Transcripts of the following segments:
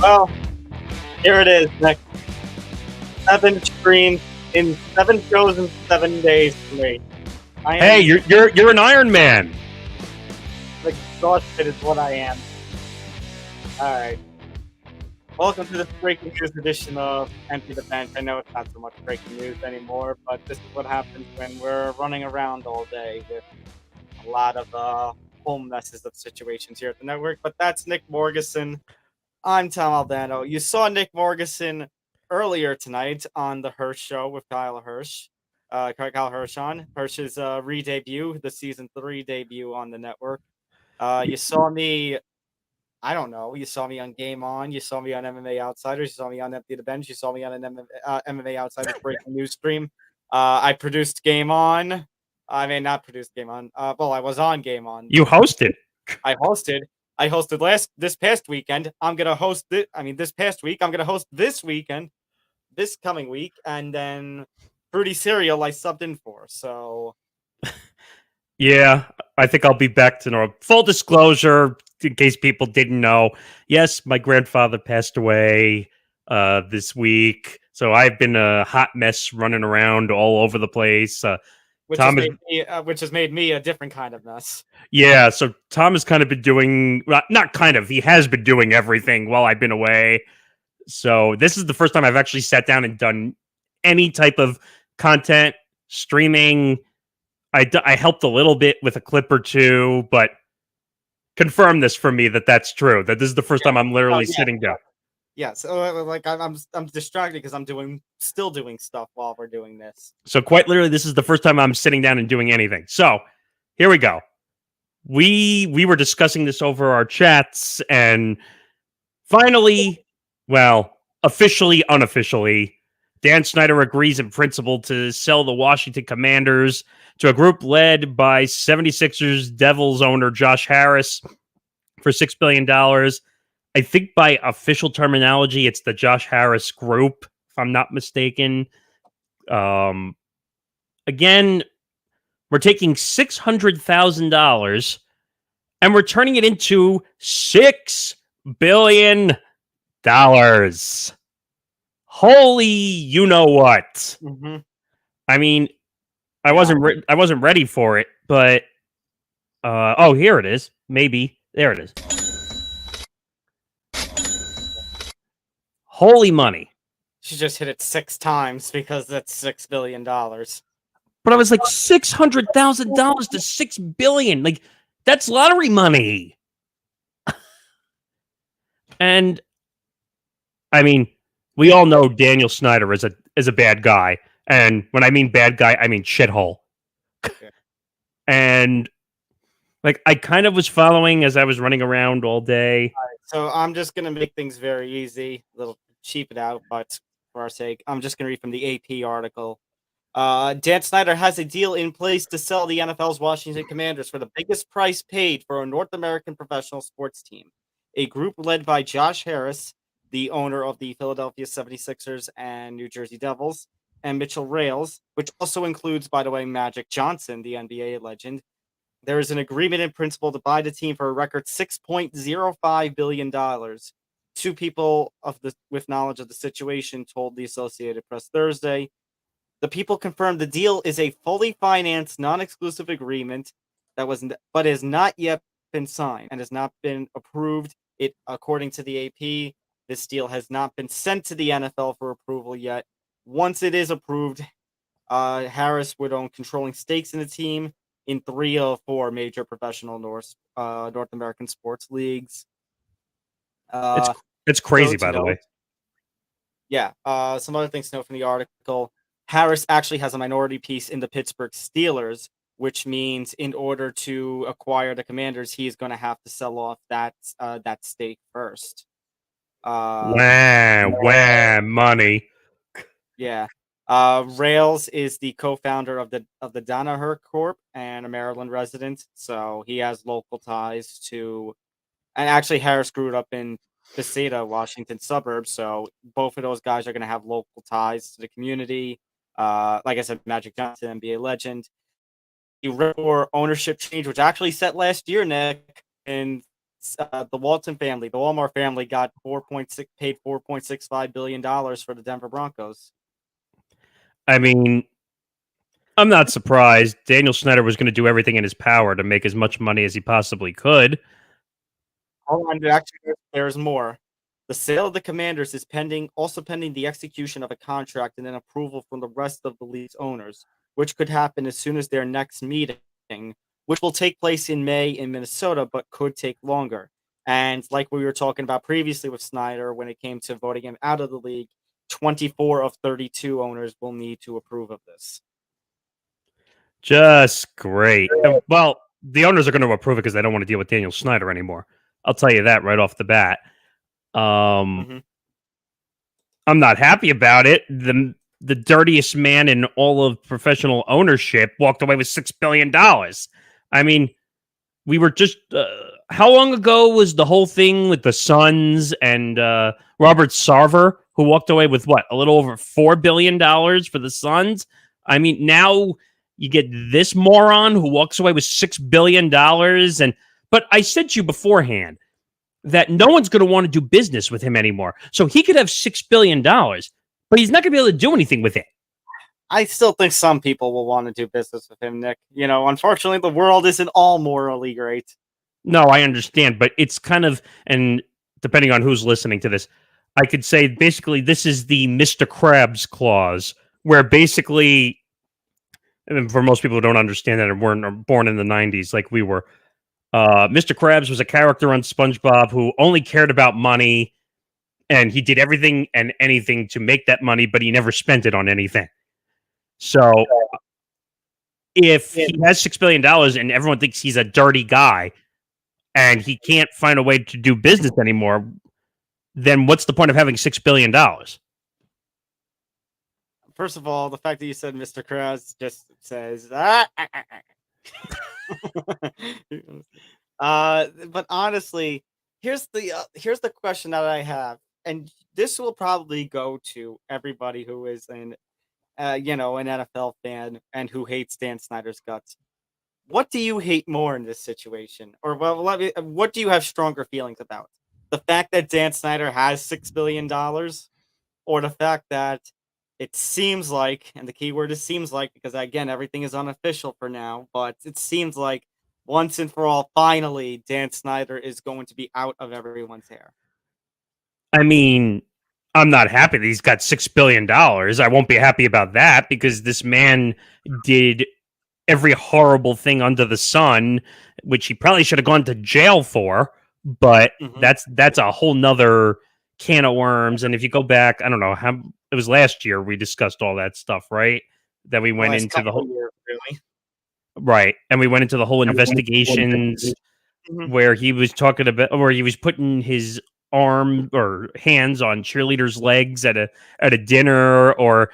Well, here it is. Next 7 screens in 7 shows in 7 days for me. I Hey, am you're an Iron Man. exhausted, is what I am. All right. Welcome to this breaking news edition of Empty the Bench. I know it's not so much breaking news anymore, but this is what happens when we're running around all day with a lot of home messes of situations here at the network. But that's Nick Morgasen. I'm Tom Albano. You saw Nick Morgasen earlier tonight on the Hirsch show with Kyle Hirsch. Kyle Hirsch on Hirsch's re-debut, the season 3 debut on the network. You saw me. I don't know. You saw me on Game On. You saw me on MMA Outsiders. You saw me on Empty the Bench. You saw me on an MMA Outsiders breaking news stream. I produced Game On. I mean, not produced Game On. Well, I was on Game On. You hosted. I hosted. I hosted this past weekend. I'm gonna host it. I mean, this past week. I'm gonna host this weekend, this coming week, and then Fruity Cereal I subbed in for. So Yeah, I think I'll be back to normal. Full disclosure, in case people didn't know, yes, my grandfather passed away this week, so I've been a hot mess running around all over the place. which Tom is, which has made me a different kind of mess. yeah, so Tom has kind of been doing, well, not kind of, he has been doing everything while I've been away. So this is the first time I've actually sat down and done any type of content, streaming. I helped a little bit with a clip or two, but confirm this for me that that's true. That this is the first time I'm literally sitting down. Yeah, so like I'm distracted because I'm still doing stuff while we're doing this. So quite literally, this is the first time I'm sitting down and doing anything. So here we go. We were discussing this over our chats, and finally, well, officially, unofficially, Dan Snyder agrees in principle to sell the Washington Commanders to a group led by 76ers Devils owner Josh Harris for $6 billion. I think by official terminology, it's the Josh Harris Group, if I'm not mistaken. Again, we're taking $600,000 and we're turning it into $6 billion. Holy, you know what? Mm-hmm. I mean, I wasn't ready for it, but oh, here it is. Maybe there it is. Holy money! She just hit it 6 times because that's $6 billion. But I was like $600,000 to $6 billion. Like that's lottery money. And I mean, we all know Daniel Snyder is a bad guy, and when I mean bad guy, I mean shithole. Okay. And like I kind of was following as I was running around all day. All right, so I'm just gonna make things very easy, a little cheap it out, but for our sake, I'm just gonna read from the AP article. Dan Snyder has a deal in place to sell the NFL's Washington Commanders for the biggest price paid for a North American professional sports team. A group led by Josh Harris, the owner of the Philadelphia 76ers and New Jersey Devils, and Mitchell Rales, which also includes, by the way, Magic Johnson, the NBA legend. There is an agreement in principle to buy the team for a record $6.05 billion. Two people with knowledge of the situation told the Associated Press Thursday. The people confirmed the deal is a fully financed, non-exclusive agreement but has not yet been signed and has not been approved. According to the AP, this deal has not been sent to the NFL for approval yet. Once it is approved, Harris would own controlling stakes in the team in 3 of 4 major professional North American sports leagues. It's crazy, by the way. Yeah. Some other things to note from the article. Harris actually has a minority piece in the Pittsburgh Steelers, which means in order to acquire the Commanders, he's going to have to sell off that stake first. Wham, money. Yeah. Rails is the co-founder of the Danaher Corp and a Maryland resident, so he has local ties to. And actually, Harris grew up in Bethesda, Washington suburbs, so both of those guys are going to have local ties to the community. Like I said, Magic Johnson, NBA legend. The ownership change, which actually set last year, Nick, in the Walton family, the Walmart family, got paid $4.65 billion for the Denver Broncos. I mean, I'm not surprised. Daniel Snyder was going to do everything in his power to make as much money as he possibly could. Hold on, actually, there's more. The sale of the Commanders is also pending the execution of a contract and then approval from the rest of the league's owners, which could happen as soon as their next meeting, which will take place in May in Minnesota, but could take longer. And like we were talking about previously with Snyder, when it came to voting him out of the league, 24 of 32 owners will need to approve of this. Just great. Well, the owners are going to approve it because they don't want to deal with Daniel Snyder anymore. I'll tell you that right off the bat. I'm not happy about it. The dirtiest man in all of professional ownership walked away with $6 billion. I mean, we were just how long ago was the whole thing with the Suns and Robert Sarver, who walked away with what, a little over $4 billion for the Suns? I mean, now you get this moron who walks away with $6 billion. But I said to you beforehand that no one's going to want to do business with him anymore. So he could have $6 billion, but he's not going to be able to do anything with it. I still think some people will want to do business with him, Nick. You know, unfortunately, the world isn't all morally great. No, I understand, but it's kind of, and depending on who's listening to this, I could say basically this is the Mr. Krabs clause, where basically, and for most people who don't understand that and weren't born in the 90s like we were, Mr. Krabs was a character on SpongeBob who only cared about money, and he did everything and anything to make that money, but he never spent it on anything. So if he has $6 billion and everyone thinks he's a dirty guy and he can't find a way to do business anymore, then what's the point of having $6 billion? First of all, the fact that you said Mr. Krabs just says but honestly, here's the question that I have, and this will probably go to everybody who is an NFL fan and who hates Dan Snyder's guts. What do you hate more in this situation? Or what do you have stronger feelings about? The fact that Dan Snyder has $6 billion, or the fact that it seems like, and the key word is seems like, because again, everything is unofficial for now, but it seems like once and for all, finally, Dan Snyder is going to be out of everyone's hair. I mean, I'm not happy that he's got $6 billion. I won't be happy about that because this man did every horrible thing under the sun, which he probably should have gone to jail for. But that's a whole nother can of worms. And if you go back, I don't know how it was last year we discussed all that stuff, right? That we went into the whole year, really. Right, and we went into the whole investigations where he was talking about, where he was putting his arm or hands on cheerleaders' legs at a dinner, or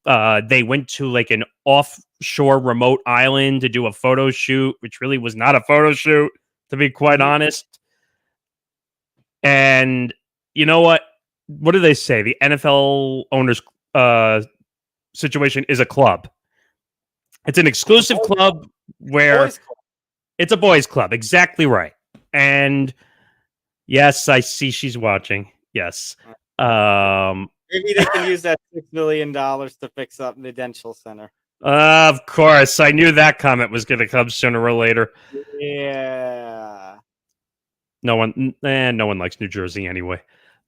they went to like an offshore remote island to do a photo shoot, which really was not a photo shoot, to be quite honest. And you know what? What do they say? The NFL owners situation is a club. It's an exclusive club where it's a boys' club. Exactly right. And yes, I see she's watching. Yes. Maybe they can use that $6 million to fix up the dental center. Of course. I knew that comment was going to come sooner or later. Yeah. No one likes New Jersey anyway.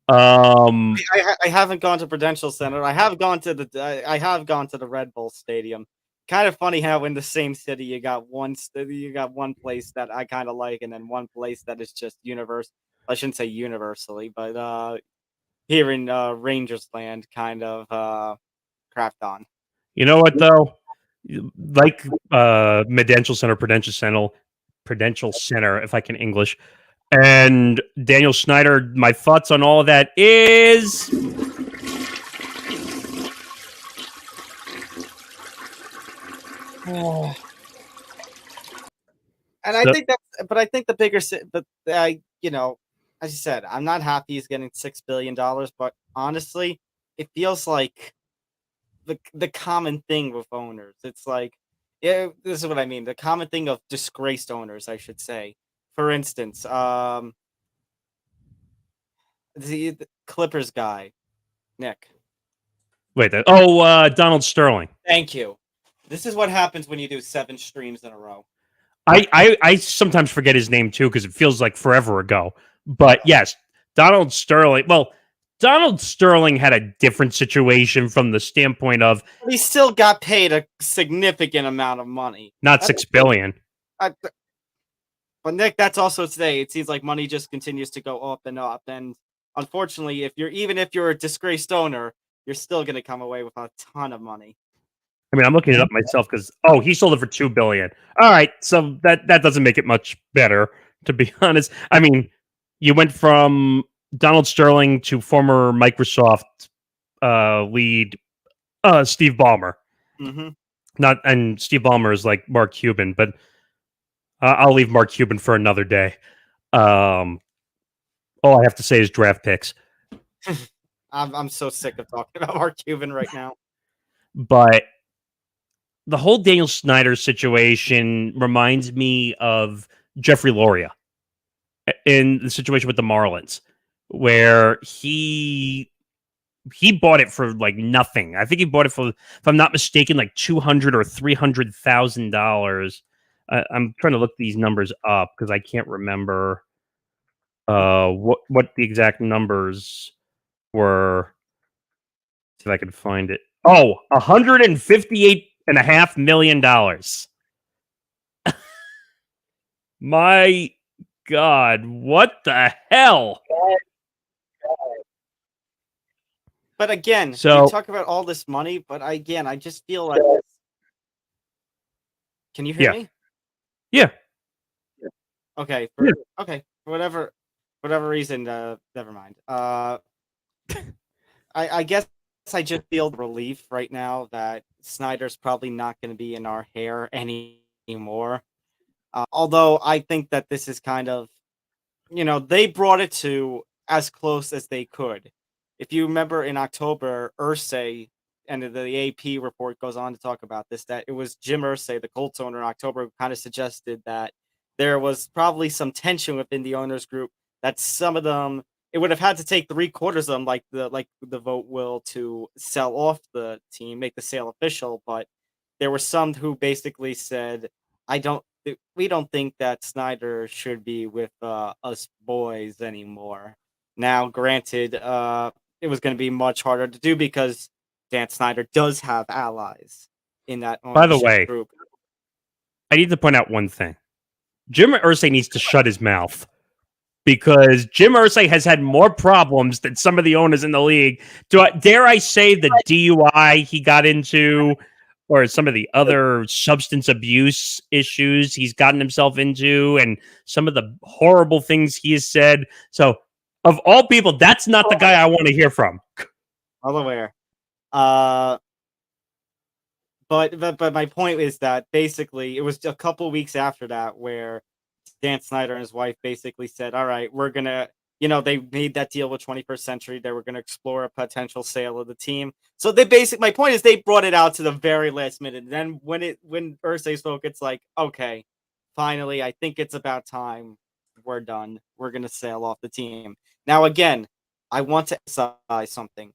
I haven't gone to Prudential Center. I have gone to the Red Bull Stadium. Kind of funny how in the same city you got one place that I kind of like, and then one place that is just universal. I shouldn't say universally, but here in Rangers land, kind of crapped on. You know what though? Like Prudential Center, if I can English. And Daniel Snyder, my thoughts on all of that is and I think I think the bigger, but as you said, I'm not happy he's getting $6 billion, but honestly, it feels like the common thing with owners. It's like, yeah, this is what I mean. The common thing of disgraced owners, I should say. For instance, The Clippers guy, Nick. Wait, Donald Sterling. Thank you. This is what happens when you do 7 streams in a row. I sometimes forget his name too because it feels like forever ago. But yes, Donald Sterling. Well, Donald Sterling had a different situation from the standpoint of He still got paid a significant amount of money. not $6 billion. But Nick, that's also today. It seems like money just continues to go up and up. And unfortunately, if you're a disgraced owner, you're still going to come away with a ton of money. I mean, I'm looking it up myself because he sold it for $2 billion. All right, so that doesn't make it much better, to be honest. I mean, you went from Donald Sterling to former Microsoft lead Steve Ballmer. Mm-hmm. Steve Ballmer is like Mark Cuban, but I'll leave Mark Cuban for another day. All I have to say is draft picks. I'm so sick of talking about Mark Cuban right now. But the whole Daniel Snyder situation reminds me of Jeffrey Loria in the situation with the Marlins, where he bought it for like nothing. I think he bought it for, if I'm not mistaken, like $200,000 or $300,000. I'm trying to look these numbers up because I can't remember what the exact numbers were. See if I can find it. Oh, $158.5 million. My God, what the hell? But again, So, we talk about all this money, but I just feel like. Can you hear me? Yeah. Okay. Okay. For whatever reason, never mind. I guess I just feel relief right now that Snyder's probably not going to be in our hair anymore. Although I think that this is kind of, they brought it to as close as they could. If you remember in October, Irsay, and the AP report goes on to talk about this, that it was Jim Irsay, the Colts owner, in October, who kind of suggested that there was probably some tension within the owners group, that some of them, it would have had to take 3/4 of them, like the vote will, to sell off the team, make the sale official. But there were some who basically said, we don't think that Snyder should be with us boys anymore. Now, granted, it was going to be much harder to do because Dan Snyder does have allies in that by the ownership way, group. I need to point out one thing. Jim Irsay needs to shut his mouth because Jim Irsay has had more problems than some of the owners in the league. Dare I say the DUI he got into, or some of the other substance abuse issues he's gotten himself into, and some of the horrible things he has said. So, of all people, that's not the guy I want to hear from. Well aware. But my point is that basically it was a couple weeks after that where Dan Snyder and his wife basically said, all right, we're going to, they made that deal with 21st Century. They were going to explore a potential sale of the team. So my point is they brought it out to the very last minute. And then when Irsay spoke, it's like, okay, finally, I think it's about time. We're done. We're going to sell off the team. Now, again, I want to emphasize something.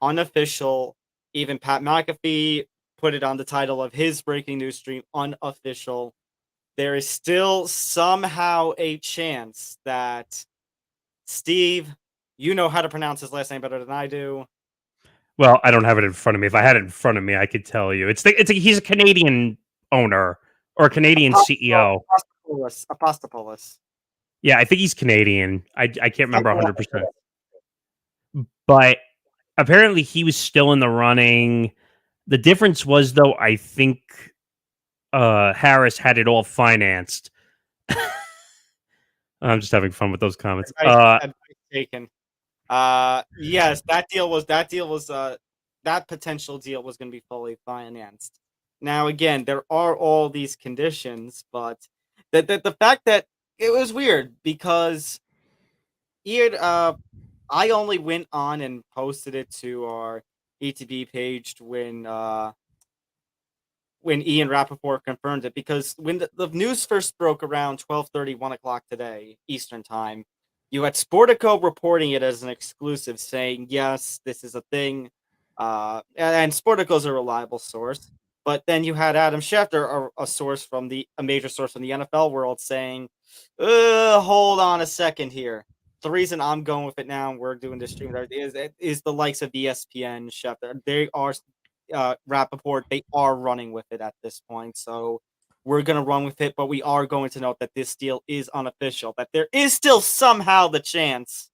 Unofficial, even Pat McAfee put it on the title of his breaking news stream, unofficial. There is still somehow a chance that Steve, you know how to pronounce his last name better than I do. Well, I don't have it in front of me. If I had it in front of me, I could tell you. He's a Canadian owner or a Canadian CEO. Apostopoulos. Yeah, I think he's Canadian. I can't remember 100%. But apparently he was still in the running. The difference was, though, I think Harris had it all financed. I'm just having fun with those comments. Advice taken. Yes, that potential deal was going to be fully financed. Now, again, there are all these conditions, but the fact that it was weird because I only went on and posted it to our ETB page when Ian Rappaport confirmed it, because when the news first broke around 12:30, 1 o'clock today, Eastern time, You had Sportico reporting it as an exclusive, saying, yes, this is a thing. And Sportico's a reliable source. But then you had Adam Schefter, a major source from the NFL world, saying, hold on a second here. The reason I'm going with it now, and we're doing this stream, is the likes of ESPN, Schefter. They are, Rappaport, they are running with it at this point. So we're going to run with it, but we are going to note that this deal is unofficial, that there is still somehow the chance,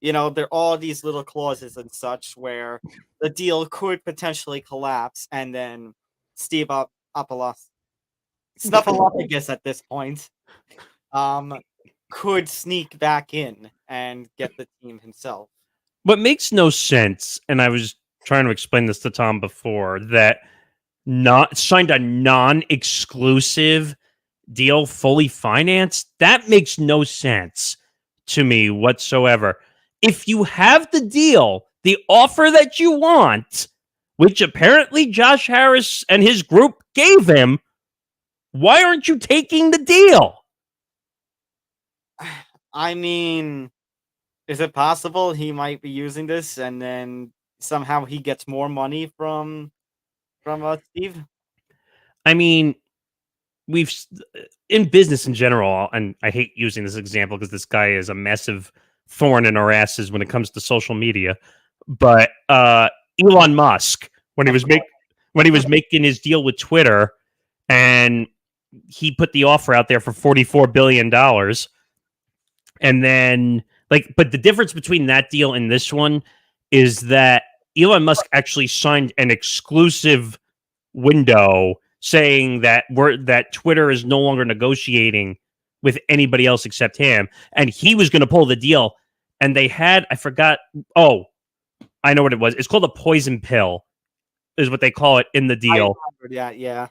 there are all these little clauses and such where the deal could potentially collapse, and then Steve Snuffleupagus at this point, could sneak back in and get the team himself. What makes no sense, and I was trying to explain this to Tom before, that not signed a non-exclusive deal fully financed, that makes no sense to me whatsoever. If you have the deal, the offer that you want, which apparently Josh Harris and his group gave him, why aren't you taking the deal? I mean, is it possible he might be using this and then somehow he gets more money from Steve? I mean, we've in business in general, and I hate using this example because this guy is a massive thorn in our asses when it comes to social media. But Elon Musk, when he was making his deal with Twitter, and he put the offer out there for $44 billion, and then but the difference between that deal and this one is that Elon Musk actually signed an exclusive window saying that Twitter is no longer negotiating with anybody else except him, and he was going to pull the deal. And they had, I forgot. Oh, I know what it was. It's called a poison pill, is what they call it in the deal. Yeah.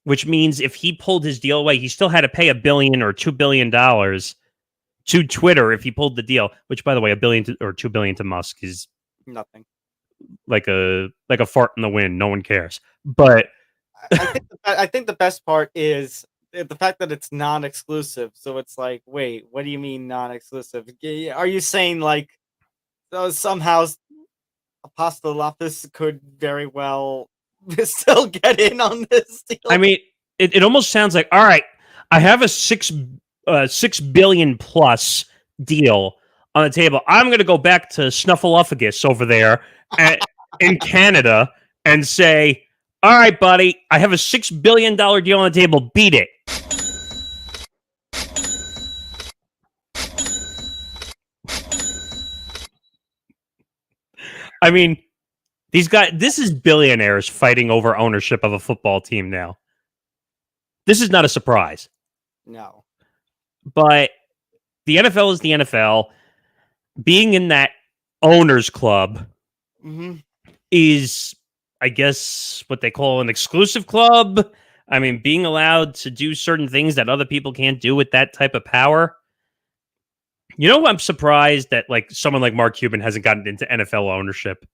Which means if he pulled his deal away, he still had to pay $1 billion or $2 billion to Twitter if he pulled the deal. Which, by the way, $1 billion or $2 billion to Musk is nothing. Like a fart in the wind. No one cares. But I think the best part is the fact that it's non-exclusive. So it's like, wait, what do you mean non-exclusive? Are you saying like somehow Apostolopoulos could very well still get in on this deal? I mean, it almost sounds like, all right, I have a $6 billion plus deal on the table. I'm going to go back to Snuffleupagus over there in Canada and say, all right, buddy, I have a $6 billion deal on the table. Beat it. I mean, these guys, this is billionaires fighting over ownership of a football team now. This is not a surprise. No. But the NFL is the NFL. Being in that owners club is, I guess, what they call an exclusive club. I mean, being allowed to do certain things that other people can't do with that type of power. You know, I'm surprised that someone like Mark Cuban hasn't gotten into NFL ownership.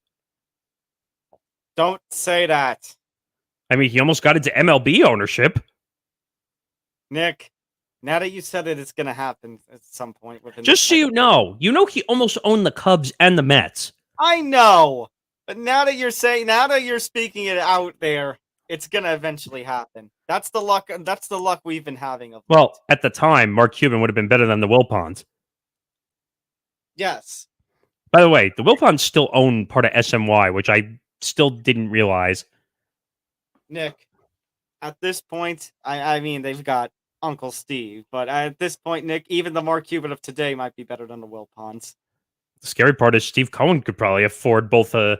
Don't say that. I mean, he almost got into MLB ownership. Nick, now that you said it, it's going to happen at some point. Just so you know, he almost owned the Cubs and the Mets. I know, but now that you're speaking it out there, it's going to eventually happen. That's the luck. That's the luck we've been having. Well, at the time, Mark Cuban would have been better than the Wilpons. Yes. By the way, the Wilpons still own part of SMY, which I still didn't realize. Nick, at this point, I mean, they've got Uncle Steve, but at this point, Nick, even the Mark Cuban of today might be better than the Wilpons. The scary part is Steve Cohen could probably afford both a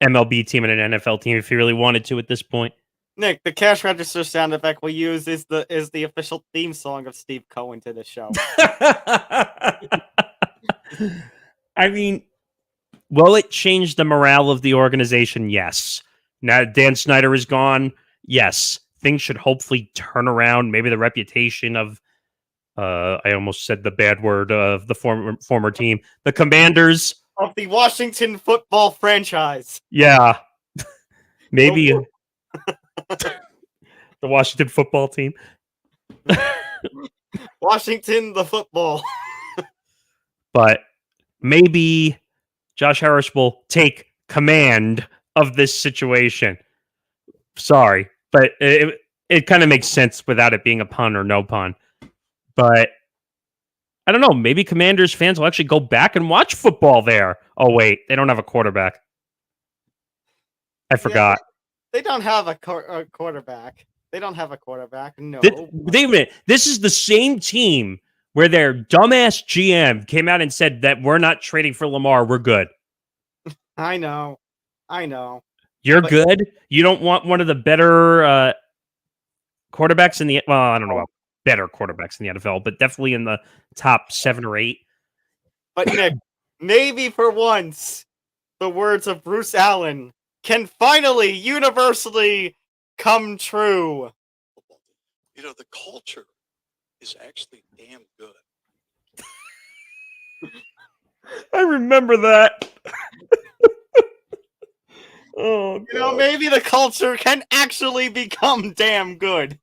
MLB team and an NFL team if he really wanted to at this point. Nick, the cash register sound effect we use is the official theme song of Steve Cohen to the show. I mean, will it change the morale of the organization? Yes. Now Dan Snyder is gone. Yes. Things should hopefully turn around. Maybe the reputation of, I almost said the bad word of the former team, the Commanders. Of the Washington football franchise. Yeah. Maybe the Washington football team. Washington, the football. But maybe Josh Harris will take command of this situation. Sorry, but it kind of makes sense without it being a pun or no pun. But I don't know. Maybe Commanders fans will actually go back and watch football there. Oh, wait. They don't have a quarterback. I forgot. They don't have a quarterback. They don't have a quarterback. No. Wait a minute. This is the same team where their dumbass GM came out and said that we're not trading for Lamar. We're good. I know. You're good? You don't want one of the better quarterbacks in the... Well, I don't know about better quarterbacks in the NFL, but definitely in the top 7 or 8. But Nick, maybe for once, the words of Bruce Allen can finally, universally come true. The culture is actually damn good. I remember that. Oh, maybe the culture can actually become damn good.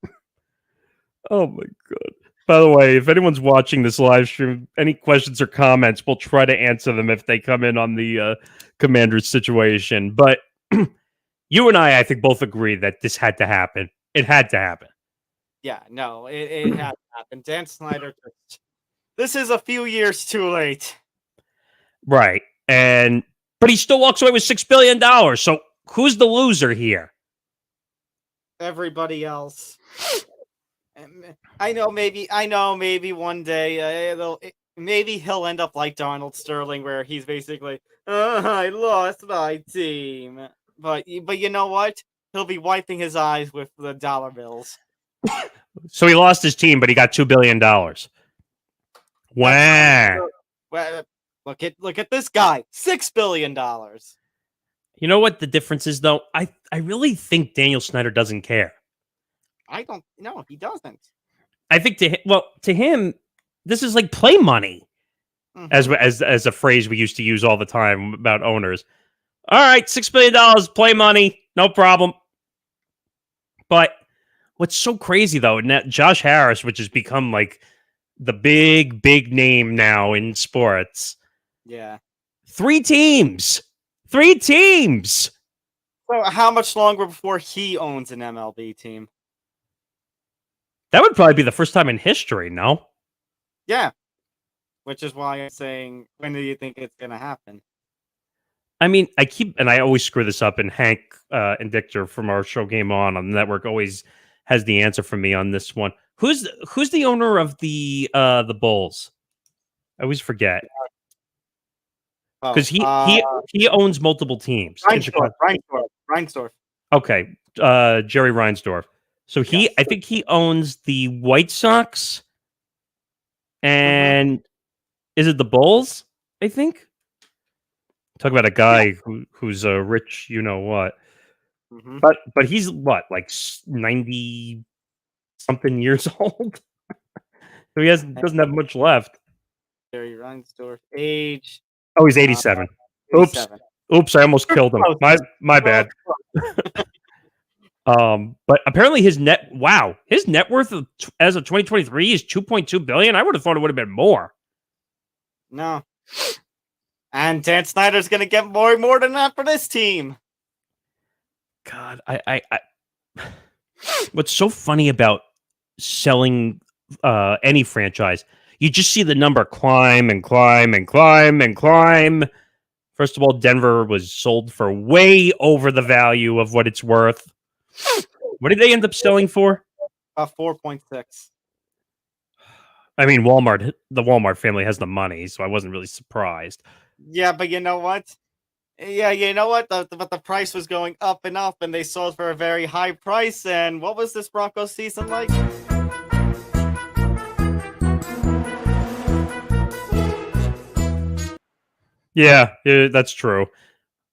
Oh my god. By the way, if anyone's watching this live stream, any questions or comments, we'll try to answer them if they come in on the Commanders situation. But you and I think, both agree that this had to happen. It had to happen. Yeah, no, it had to happen. Dan Snyder, this is a few years too late. Right. But he still walks away with $6 billion. So who's the loser here? Everybody else. I know maybe one day maybe he'll end up like Donald Sterling, where he's basically, I lost my team. But you know what? He'll be wiping his eyes with the dollar bills. So he lost his team, but he got $2 billion. Wow. Well, look at this guy, $6 billion. You know what the difference is, though? I really think Daniel Snyder doesn't care. I don't know. He doesn't. I think to him, this is like play money, as a phrase we used to use all the time about owners. All right, $6 billion, play money, no problem. But what's so crazy though, and that Josh Harris, which has become like the big name now in sports. Yeah. 3 teams. So how much longer before he owns an MLB team? That would probably be the first time in history, no? Yeah. Which is why I'm saying, when do you think it's going to happen? I mean, I always screw this up, and Hank and Victor from our show Game On the network always has the answer for me on this one. Who's the owner of the Bulls? I always forget. Because he owns multiple teams. Reinsdorf. Okay. Jerry Reinsdorf. So Yes. I think he owns the White Sox, and is it the Bulls? I think. Talk about a guy who's a rich, you know what? But he's what, like 90 something years old. So he doesn't have much left. Jerry Reinsdorf age. Oh, he's 87. 87. Oops! I almost killed him. My bad. But apparently his net worth as of 2023 is $2.2 billion. I would have thought it would have been more. No. And Dan Snyder's going to get more than that for this team. God, I what's so funny about selling any franchise, you just see the number climb and climb and climb and climb. First of all, Denver was sold for way over the value of what it's worth. What did they end up selling for? 4.6. I mean, the Walmart family has the money, so I wasn't really surprised. Yeah, but you know what? Yeah, you know what? But the price was going up, and they sold for a very high price. And what was this Broncos season like? Yeah, that's true.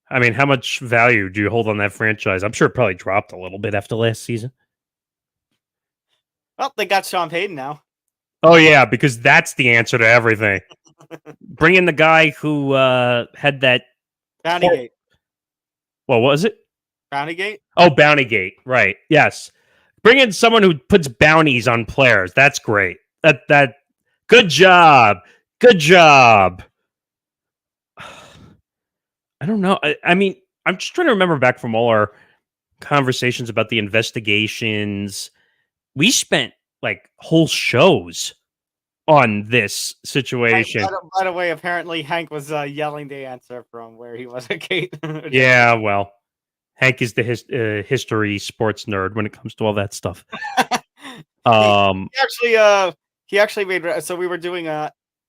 I mean, how much value do you hold on that franchise? I'm sure it probably dropped a little bit after last season. Well, they got Sean Payton now. Oh, yeah, because that's the answer to everything. Bring in the guy who had that... Bountygate. What was it? Bountygate? Oh, Bountygate. Right. Yes. Bring in someone who puts bounties on players. That's great. That. Good job. Good job. I don't know. I mean, I'm just trying to remember back from all our conversations about the investigations. We spent like whole shows on this situation. By the way, apparently Hank was yelling the answer from where he was at Kate. Yeah, well, Hank is the history sports nerd when it comes to all that stuff. He actually made. So we were doing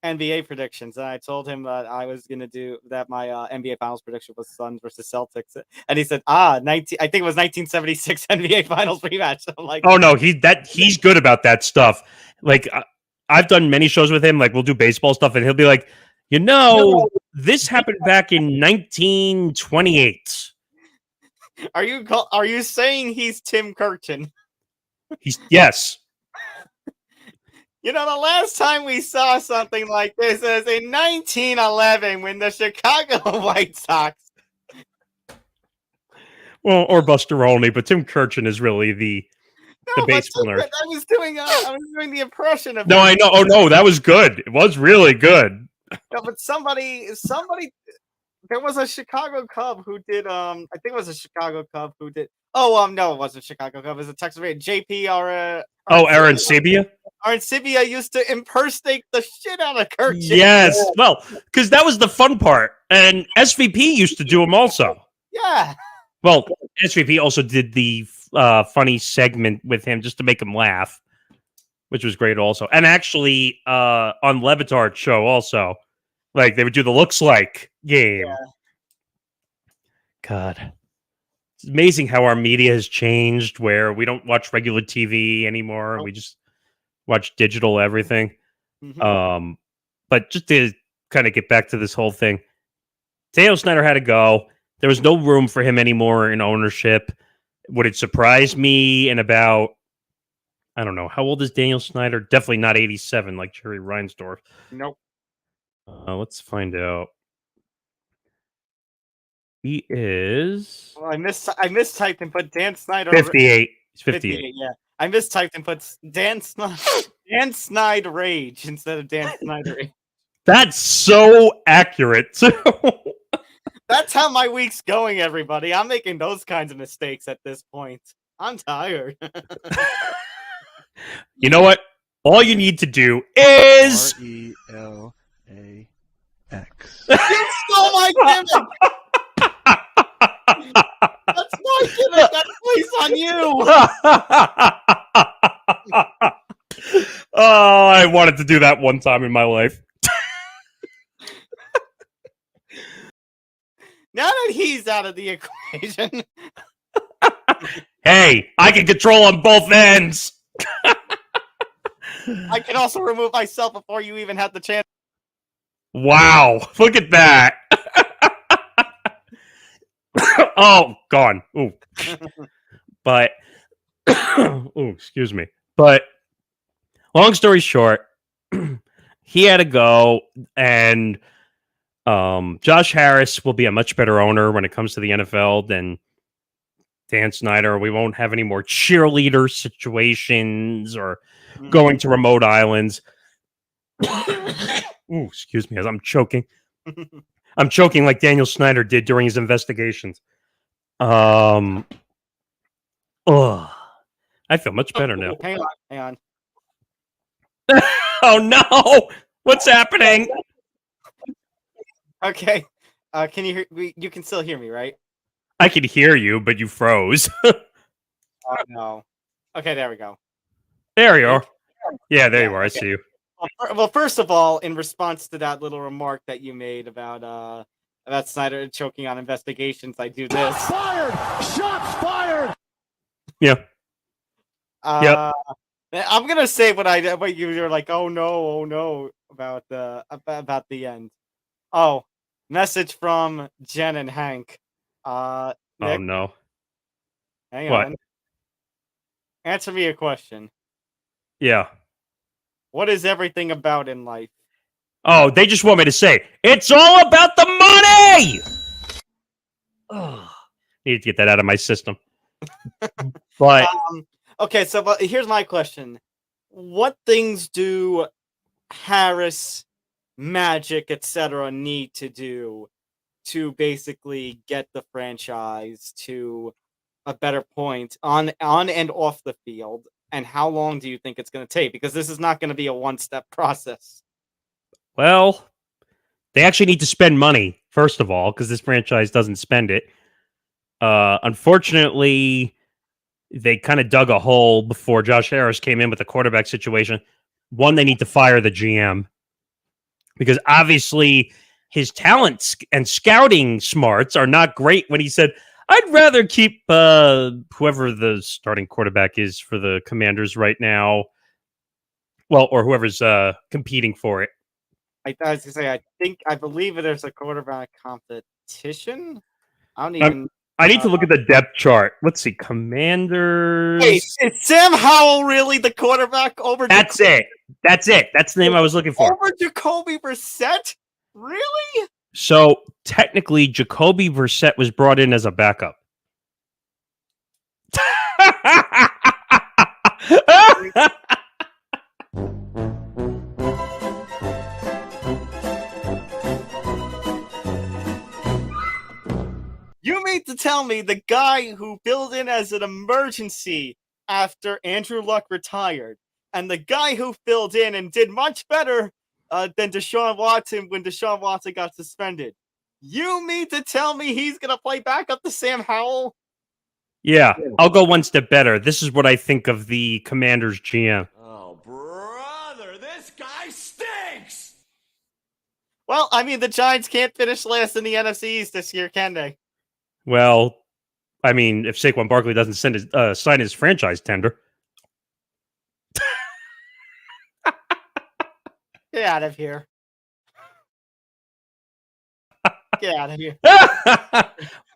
NBA predictions, and I told him that I was gonna do that. My NBA Finals prediction was Suns versus Celtics, and he said, 19. I think it was 1976 NBA Finals rematch. I'm like, oh no, he's good about that stuff. Like I've done many shows with him. Like we'll do baseball stuff, and he'll be like, this happened back in 1928. Are you saying he's Tim Curtin? Yes. The last time we saw something like this is in 1911 when the Chicago White Sox. Well, or Buster Olney, but Tim Kurchin is really the baseball nerd. I was doing the impression of. No, I know. Oh no, that was good. It was really good. No, but somebody. There was a Chicago Cub who did. I think it was a Chicago Cub who did. Oh, no, it wasn't Chicago Cub. It was a Texas Ranger. JP or. Aaron Sibia. Aaron Sibia used to impersonate the shit out of Kurt. Yes, well, because that was the fun part, and SVP used to do them also. Yeah. Well, SVP also did the funny segment with him just to make him laugh, which was great also. And actually, on Levitard's show also, like they would do the looks like game. Yeah. God. It's amazing how our media has changed where we don't watch regular TV anymore. We just watch digital everything. Mm-hmm. But just to kind of get back to this whole thing, Dan Snyder had to go. There was no room for him anymore in ownership. Would it surprise me in about, I don't know, how old is Daniel Snyder? Definitely not 87 like Jerry Reinsdorf. Nope. Let's find out. He is... Well, I mistyped and put Dan Snyder. 58. He's 58. Yeah. I mistyped and put Dan Snyder Rage instead of Dan Snyder Rage. That's so accurate, too. That's how my week's going, everybody. I'm making those kinds of mistakes at this point. I'm tired. You know what? All you need to do is... RELAX. You stole my gimmick! That's my gimmick! That plays on you! Oh, I wanted to do that one time in my life. Now that he's out of the equation... Hey, I can control on both ends! I can also remove myself before you even had the chance. Wow, look at that. Oh, gone. Ooh. But, ooh, excuse me. But, long story short, he had to go, and Josh Harris will be a much better owner when it comes to the NFL than Dan Snyder. We won't have any more cheerleader situations or going to remote islands. Ooh, excuse me, as I'm choking. I'm choking like Daniel Snyder did during his investigations. I feel much better now. Hang on. Oh no! What's happening? Okay. Can you hear? You can still hear me, right? I can hear you, but you froze. Oh no. Okay, there we go. There you are. Yeah, there you are. I see you. Well, first of all, in response to that little remark that you made about Snyder choking on investigations, I do this. Shots fired! Shots fired! Yeah. Yep. I'm gonna say what you're like. Oh no! About the end. Oh, message from Jen and Hank. Nick, Oh no. hang What? on. Answer me a question. Yeah. What is everything about in life? Oh, they just want me to say, it's all about the money! Oh, need to get that out of my system. But Okay, but here's my question. What things do Harris, Magic, etc. need to do to basically get the franchise to a better point on and off the field? And how long do you think it's going to take? Because this is not going to be a one-step process. Well, they actually need to spend money, first of all, because this franchise doesn't spend it. Unfortunately, they kind of dug a hole before Josh Harris came in with the quarterback situation. One, they need to fire the GM because obviously his talents and scouting smarts are not great when he said, I'd rather keep whoever the starting quarterback is for the Commanders right now. Well, or whoever's competing for it. I was gonna say, I believe there's a quarterback competition. I don't even. I need to look at the depth chart. Let's see, Commanders. Wait, is Sam Howell really the quarterback over? That's it. That's it. That's the name I was looking for. Over Jacoby Brissett? Really? So technically, Jacoby Brissett was brought in as a backup. You mean to tell me the guy who filled in as an emergency after Andrew Luck retired, and the guy who filled in and did much better than Deshaun Watson when Deshaun Watson got suspended? You mean to tell me he's going to play backup to Sam Howell? Yeah, I'll go one step better. This is what I think of the Commanders GM. Oh, brother, this guy stinks! Well, I mean, the Giants can't finish last in the NFC East this year, can they? Well, I mean, if Saquon Barkley doesn't sign his franchise tender. Get out of here. Get out of here.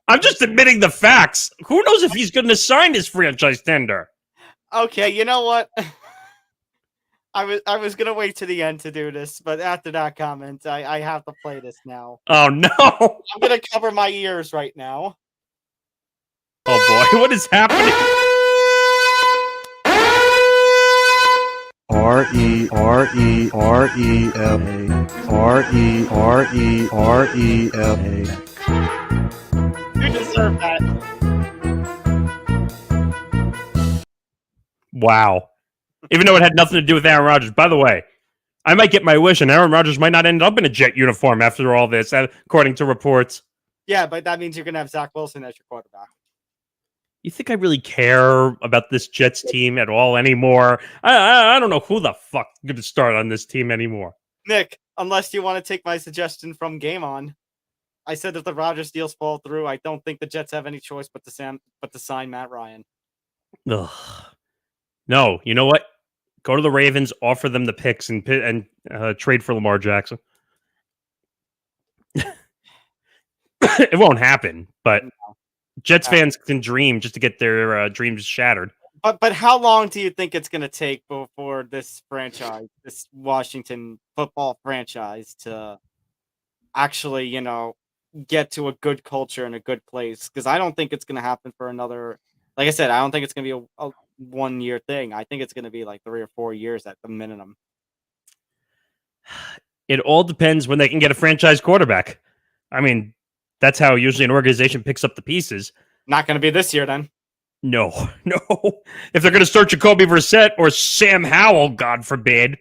I'm just admitting the facts. Who knows if he's going to sign his franchise tender? Okay, you know what? I was gonna wait to the end to do this, but after that comment, I have to play this now. Oh no! I'm gonna cover my ears right now. Oh boy, what is happening? You deserve that. Wow. Even though it had nothing to do with Aaron Rodgers. By the way, I might get my wish, and Aaron Rodgers might not end up in a Jet uniform after all this, according to reports. Yeah, but that means you're gonna have Zach Wilson as your quarterback. You think I really care about this Jets team at all anymore? I don't know who the fuck is going to start on this team anymore. Nick, unless you want to take my suggestion from Game On, I said if the Rodgers deals fall through, I don't think the Jets have any choice but to sign Matt Ryan. Ugh. No, you know what? Go to the Ravens, offer them the picks, and trade for Lamar Jackson. It won't happen, but Jets fans can dream just to get their dreams shattered. But how long do you think it's going to take before this franchise, this Washington football franchise, to actually, get to a good culture and a good place? Because I don't think it's going to happen for another. Like I said, I don't think it's going to be a 1 year thing. I think it's going to be like 3 or 4 years at the minimum. It all depends when they can get a franchise quarterback. I mean, that's how usually an organization picks up the pieces. Not going to be this year, then. No. If they're going to start Jacoby Brissett or Sam Howell, God forbid,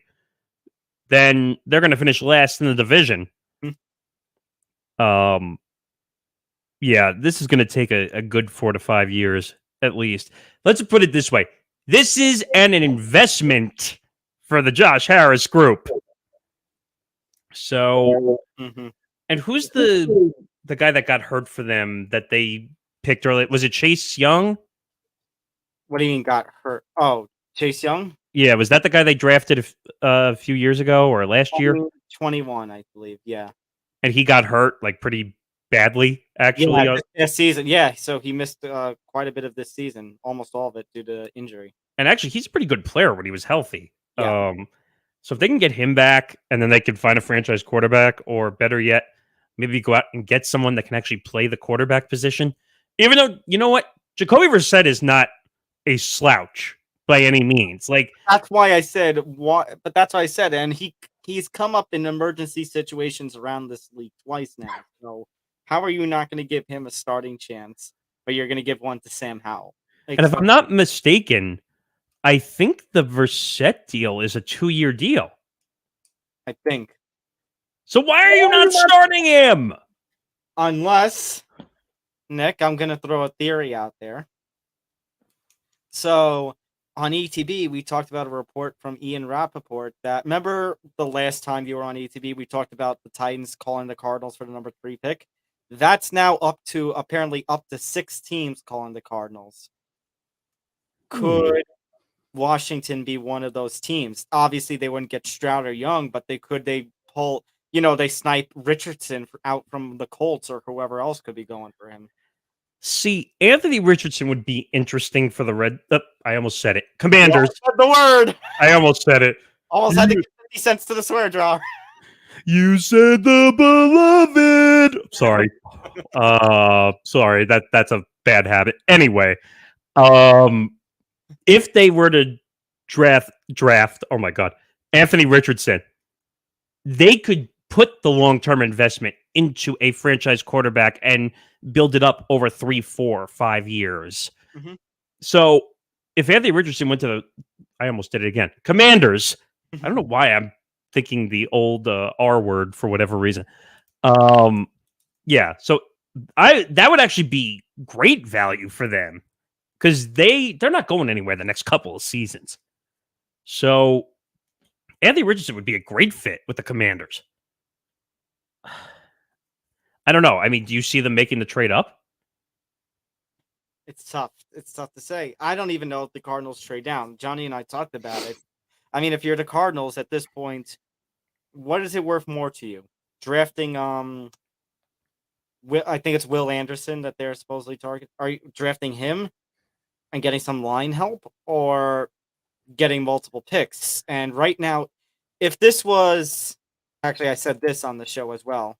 then they're going to finish last in the division. Yeah, this is going to take a good 4 to 5 years at least. Let's put it this way. This is an investment for the Josh Harris group. So, and who's the guy that got hurt for them that they picked early? Was it Chase Young? What do you mean got hurt? Oh, Chase Young? Yeah, was that the guy they drafted a few years ago or last year? 21, I believe, yeah. And he got hurt like pretty badly, actually. Yeah, this season, yeah. So he missed quite a bit of this season, almost all of it due to injury. And actually, he's a pretty good player when he was healthy. Yeah. So if they can get him back and then they can find a franchise quarterback, or better yet, maybe go out and get someone that can actually play the quarterback position. Even though, you know what? Jacoby Brissett is not a slouch by any means. Like, that's why I said what, but that's why I said, and he's come up in emergency situations around this league twice now. So How are you not going to give him a starting chance, but you're going to give one to Sam Howell? Like, And if I'm not mistaken, I think the Versett deal is a 2-year deal. I think. So why are you not starting him? Unless, Nick, I'm going to throw a theory out there. So on ETB, we talked about a report from Ian Rappaport that, remember the last time you were on ETB, we talked about the Titans calling the Cardinals for the number 3 pick. That's now apparently up to 6 teams calling the Cardinals. Could Washington be one of those teams? Obviously, they wouldn't get Stroud or Young, but they pull, they snipe Richardson out from the Colts or whoever else could be going for him. See, Anthony Richardson would be interesting for the Red. I almost said it. Commanders. Said the word. I almost said it. Almost had to give 50 cents to the swear jar. You said the beloved. Sorry. Sorry. That's a bad habit. Anyway, if they were to draft, oh my God, Anthony Richardson, they could put the long-term investment into a franchise quarterback and build it up over 3, 4, 5 years. Mhm. So if Anthony Richardson went to the, I almost did it again, Commanders, I don't know why I'm thinking the old R word for whatever reason. Yeah, so that would actually be great value for them because they're not going anywhere the next couple of seasons. So Anthony Richardson would be a great fit with the Commanders. I don't know. I mean, do you see them making the trade up? It's tough. It's tough to say. I don't even know if the Cardinals trade down. Johnny and I talked about it. I mean, if you're the Cardinals at this point, what is it worth more to you? Drafting I think it's Will Anderson that they're supposedly targeting. Are you drafting him and getting some line help, or getting multiple picks? And right now, if this was, actually, I said this on the show as well.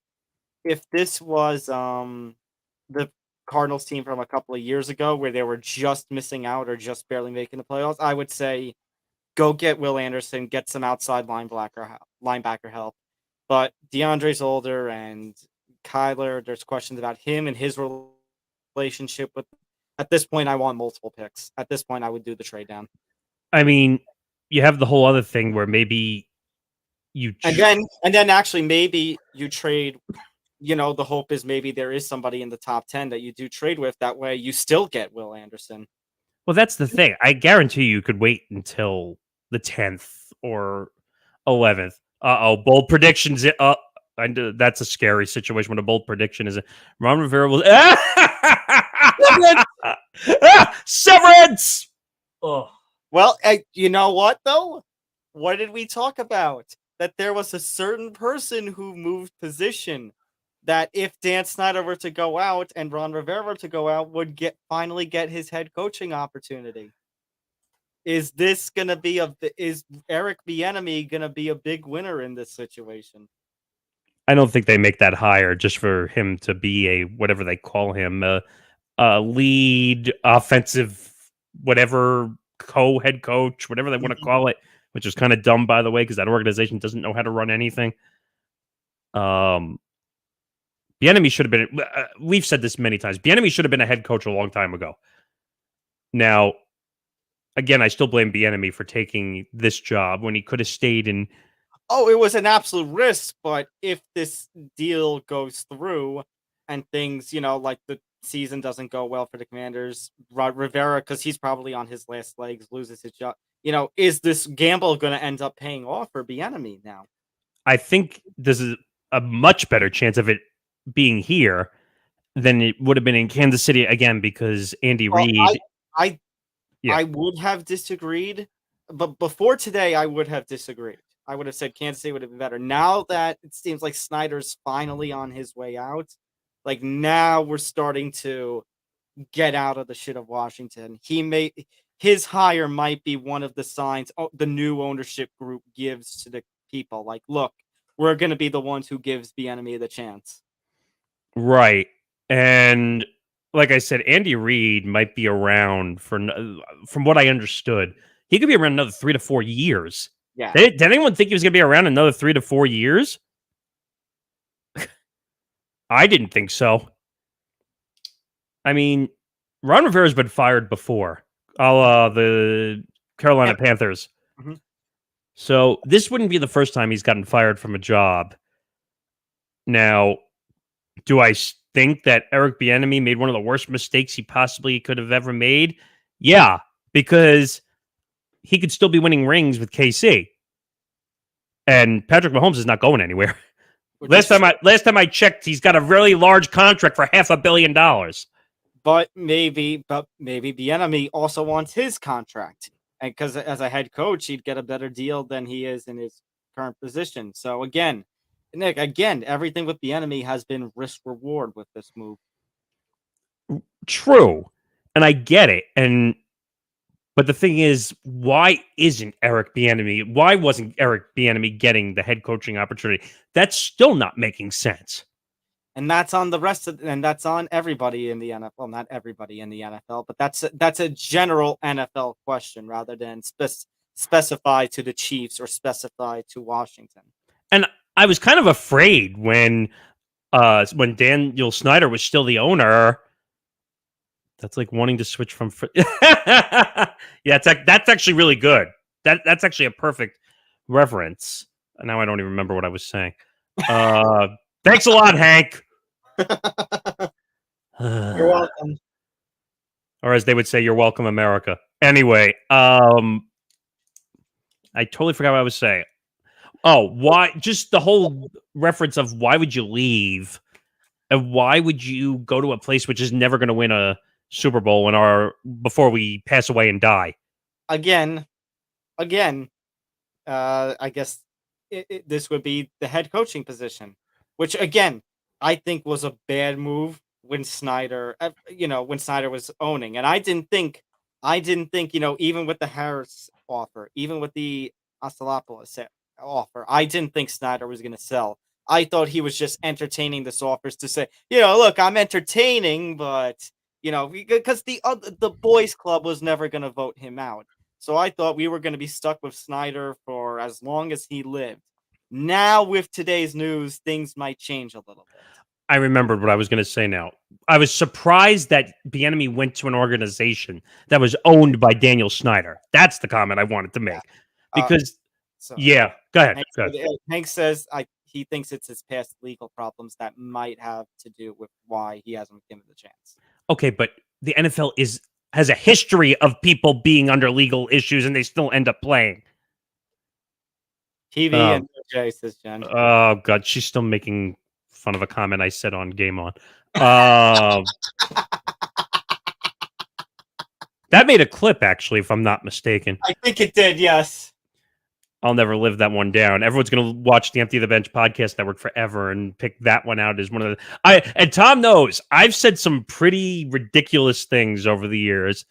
If this was the Cardinals team from a couple of years ago where they were just missing out or just barely making the playoffs, I would say go get Will Anderson, get some outside linebacker help. But DeAndre's older, and Kyler, there's questions about him and his relationship with. At this point, I want multiple picks. At this point, I would do the trade down. I mean, you have the whole other thing where maybe you And then actually maybe you trade. The hope is maybe there is somebody in the top 10 that you do trade with. That way, you still get Will Anderson. Well, that's the thing. I guarantee you could wait until the 10th or 11th. Bold predictions. That's a scary situation when a bold prediction is Ron Rivera will. Severance. Oh. Well, you know what though? What did we talk about? That there was a certain person who moved position. That if Dan Snyder were to go out and Ron Rivera were to go out, would finally get his head coaching opportunity. Is this gonna be is Eric Bieniemy gonna be a big winner in this situation? I don't think they make that hire just for him to be a whatever they call him, a lead offensive, whatever co-head coach, whatever they want to call it, which is kind of dumb, by the way, because that organization doesn't know how to run anything. Bieniemy should have been. We've said this many times. Bieniemy should have been a head coach a long time ago. Now, again, I still blame Bieniemy for taking this job when he could have stayed in. Oh, it was an absolute risk, but if this deal goes through and things, like the season doesn't go well for the Commanders, Rod Rivera, because he's probably on his last legs, loses his job. Is this gamble going to end up paying off for Bieniemy now? I think this is a much better chance of it being here than it would have been in Kansas City again, because Andy Reid. I would have disagreed, but before today, I would have disagreed. I would have said Kansas City would have been better. Now that it seems like Snyder's finally on his way out, like now we're starting to get out of the shit of Washington. His hire might be one of the signs the new ownership group gives to the people. Like, look, we're going to be the ones who gives Bieniemy the chance. Right. And like I said, Andy Reid might be around from what I understood. He could be around another 3 to 4 years. Yeah. Did anyone think he was going to be around another 3 to 4 years? I didn't think so. I mean, Ron Rivera's been fired before. The Carolina Panthers. Mhm. So this wouldn't be the first time he's gotten fired from a job. Now, do I think that Eric Bieniemy made one of the worst mistakes he possibly could have ever made? Yeah, because he could still be winning rings with KC. And Patrick Mahomes is not going anywhere. Last time I checked, he's got a really large contract for $500 million. But maybe Bieniemy also wants his contract, and because as a head coach, he'd get a better deal than he is in his current position. So again, Nick, everything with Bieniemy has been risk reward with this move. True, and I get it. But the thing is, why isn't Eric Bieniemy? Why wasn't Eric Bieniemy getting the head coaching opportunity? That's still not making sense. And that's on the rest of, and that's on everybody in the NFL. Well, not everybody in the NFL, but that's a general NFL question rather than specify to the Chiefs or specify to Washington. And I was kind of afraid when Daniel Snyder was still the owner. That's like wanting to switch from. Yeah, that's actually really good. That's actually a perfect reference. Now I don't even remember what I was saying. Thanks a lot, Hank. You're welcome. Or as they would say, "You're welcome, America." Anyway, I totally forgot what I was saying. Oh, why? Just the whole reference of why would you leave, and why would you go to a place which is never going to win a Super Bowl before we pass away and die? Again, I guess this would be the head coaching position, which again I think was a bad move when Snyder, when Snyder was owning, and I didn't think, even with the Harris offer, even with the Asalopoulos offer, I didn't think Snyder was going to sell. I thought he was just entertaining this offers to say, look, I'm entertaining, but because the boys club was never going to vote him out. So I thought we were going to be stuck with Snyder for as long as he lived. Now, with today's news, things might change a little bit. I remembered what I was going to say now. I was surprised that Bieniemy went to an organization that was owned by Daniel Snyder. That's the comment I wanted to make. Because, go ahead. Hank says he thinks it's his past legal problems that might have to do with why he hasn't given the chance. Okay, but the NFL has a history of people being under legal issues and they still end up playing. TV and Jay, says Jen. Oh, God, she's still making fun of a comment I said on Game On. That made a clip, actually, if I'm not mistaken. I think it did, yes. I'll never live that one down. Everyone's going to watch the Empty the Bench podcast network forever and pick that one out as one of the... And Tom knows, I've said some pretty ridiculous things over the years,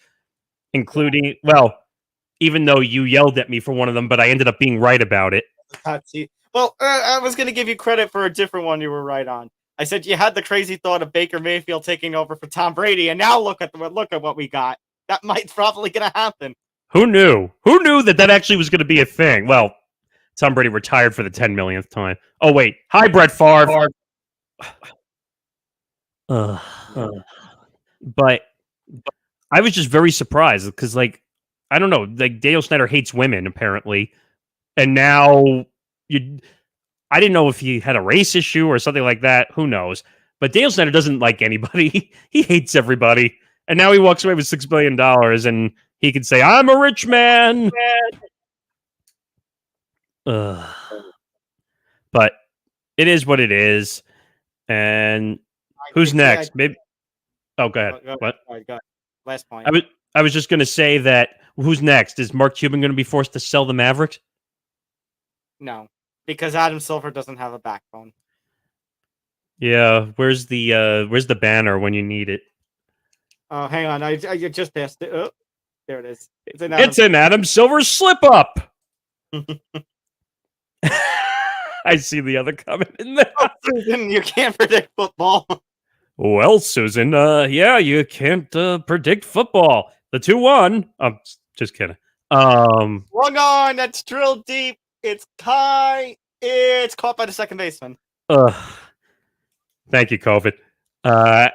including, well, even though you yelled at me for one of them, but I ended up being right about it. Well, I was going to give you credit for a different one you were right on. I said you had the crazy thought of Baker Mayfield taking over for Tom Brady, and now look at what we got. That might probably going to happen. Who knew? Who knew that actually was going to be a thing? Well, Tom Brady retired for the 10 millionth time. Oh, wait. Hi, Brett Favre. But I was just very surprised because, I don't know, Daniel Snyder hates women, apparently. And now I didn't know if he had a race issue or something like that. Who knows? But Daniel Snyder doesn't like anybody. He hates everybody. And now he walks away with $6 billion and he can say, I'm a rich man. But it is what it is. And who's next? Maybe. Oh, go ahead. What? Go ahead. Last point. I was just going to say that who's next? Is Mark Cuban going to be forced to sell the Mavericks? No, because Adam Silver doesn't have a backbone. Yeah, where's the banner when you need it? Oh, hang on, I just passed it. Oh, there it is. It's an Adam Silver slip up. I see the other comment in there. Oh, Susan, you can't predict football. Well, Susan, yeah, you can't predict football. The 2-1. I'm just kidding. Wrong on. That's drilled deep. It's high. It's caught by the second baseman. Thank you, COVID. I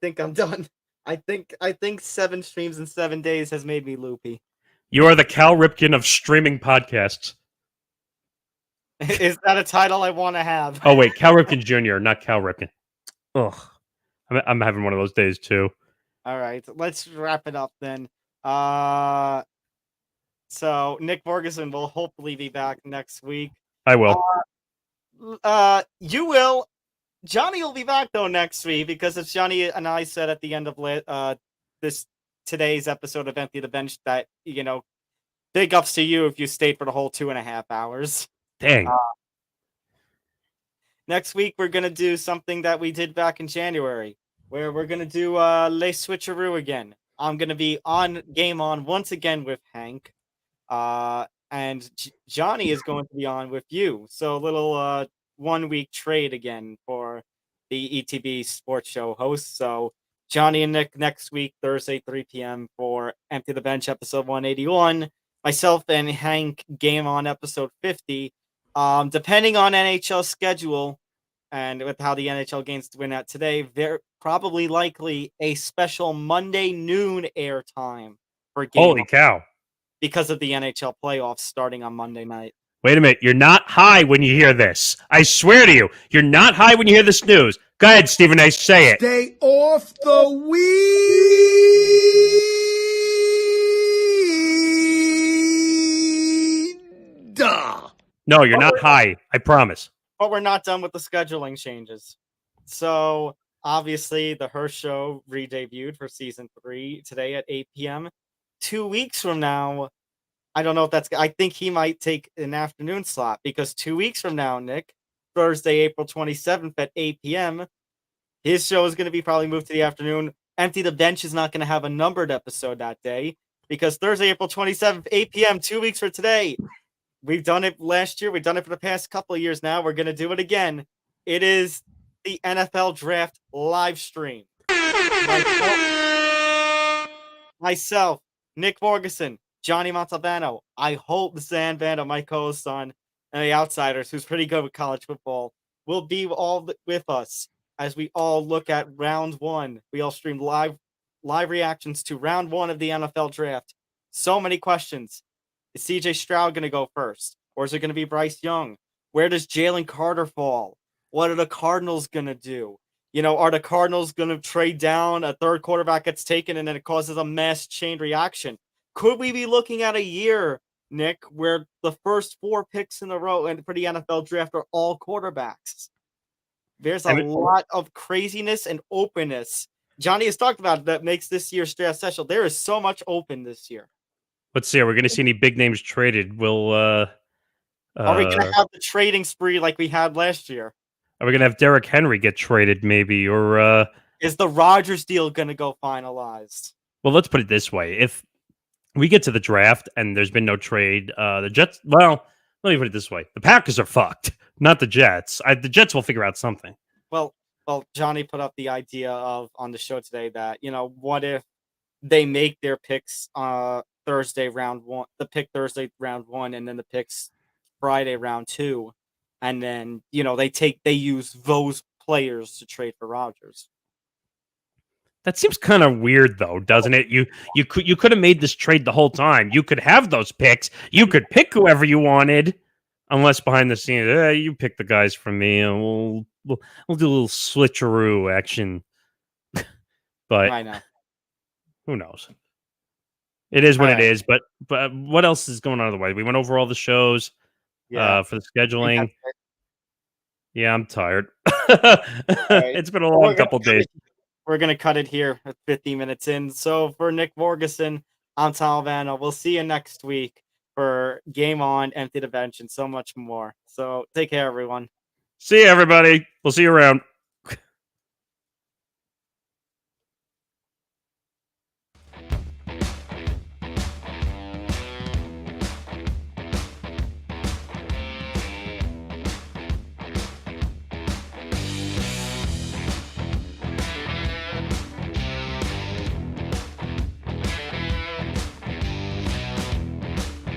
think I'm done. I think 7 streams in 7 days has made me loopy. You are the Cal Ripken of streaming podcasts. Is that a title I want to have? Oh wait, Cal Ripken Jr., not Cal Ripken. Ugh, I'm having one of those days too. All right, let's wrap it up then. So Nick Morgasen will hopefully be back next week. I will. You will. Johnny will be back though next week because as Johnny and I said at the end of today's episode of Empty the Bench that big ups to you if you stayed for the whole 2.5 hours. Dang. Next week we're gonna do something that we did back in January, where we're gonna do Le Switcheroo again. I'm gonna be on Game On once again with Hank, and Johnny is going to be on with you. So a little 1 week trade again for the ETB Sports Show hosts. So Johnny and Nick next week, Thursday, 3 p.m. for Empty the Bench episode 181. Myself and Hank Game On episode 50. Depending on NHL schedule and with how the NHL games went out today, very probably likely a special Monday noon airtime for Game Holy On cow. because of the NHL playoffs starting on Monday night. Wait a minute. You're not high when you hear this. I swear to you, you're not high when you hear this news. Go ahead, Stephen A. Say it. Stay off the weed. No, you're not high. I promise. But we're not done with the scheduling changes. So obviously the Hearst Show re-debuted for season 3 today at 8 p.m. 2 weeks from now, I don't know if I think he might take an afternoon slot because 2 weeks from now, Nick, Thursday, April 27th at 8 p.m., his show is going to be probably moved to the afternoon. Empty the Bench is not going to have a numbered episode that day because Thursday, April 27th, 8 p.m., 2 weeks for today. We've done it last year. We've done it for the past couple of years now. We're going to do it again. It is the NFL Draft live stream. Myself, Nick Morgasen, Johnny Montalbano. I hope Zan Bando, my co-host on The Outsiders, who's pretty good with college football, will be all with us as we all look at round 1. We all stream live reactions to round 1 of the NFL Draft. So many questions. Is CJ Stroud going to go first? Or is it going to be Bryce Young? Where does Jalen Carter fall? What are the Cardinals going to do? Are the Cardinals going to trade down? A third quarterback gets taken and then it causes a mass chain reaction. Could we be looking at a year, Nick, where the first 4 picks in a row and for the NFL Draft are all quarterbacks? There's a lot of craziness and openness. Johnny has talked about it, that makes this year's draft special. There is so much open this year. Let's see. Are we going to see any big names traded? Are we going to have the trading spree like we had last year? Are we going to have Derrick Henry get traded maybe? Or is the Rodgers deal going to go finalized? Well, let's put it this way. If we get to the draft and there's been no trade, the Jets, well, let me put it this way. The Packers are fucked, not the Jets. The Jets will figure out something. Well, Johnny put up the idea on the show today that, what if they make their picks Thursday round 1, the pick Thursday round 1, and then the picks Friday round 2, and then they use those players to trade for Rodgers. That seems kind of weird, though, doesn't it? You could have made this trade the whole time. You could have those picks. You could pick whoever you wanted, unless behind the scenes, you pick the guys from me, and we'll do a little switcheroo action. But I know. Who knows? It is what it is. But what else is going on otherwise? We went over all the shows for the scheduling. Yeah, I'm tired. It's been a long couple days. We're going to cut it here at 50 minutes in. So for Nick Morgasen, I'm Tom Albano. We'll see you next week for Game On, Empty the Bench, and so much more. So take care, everyone. See you, everybody. We'll see you around.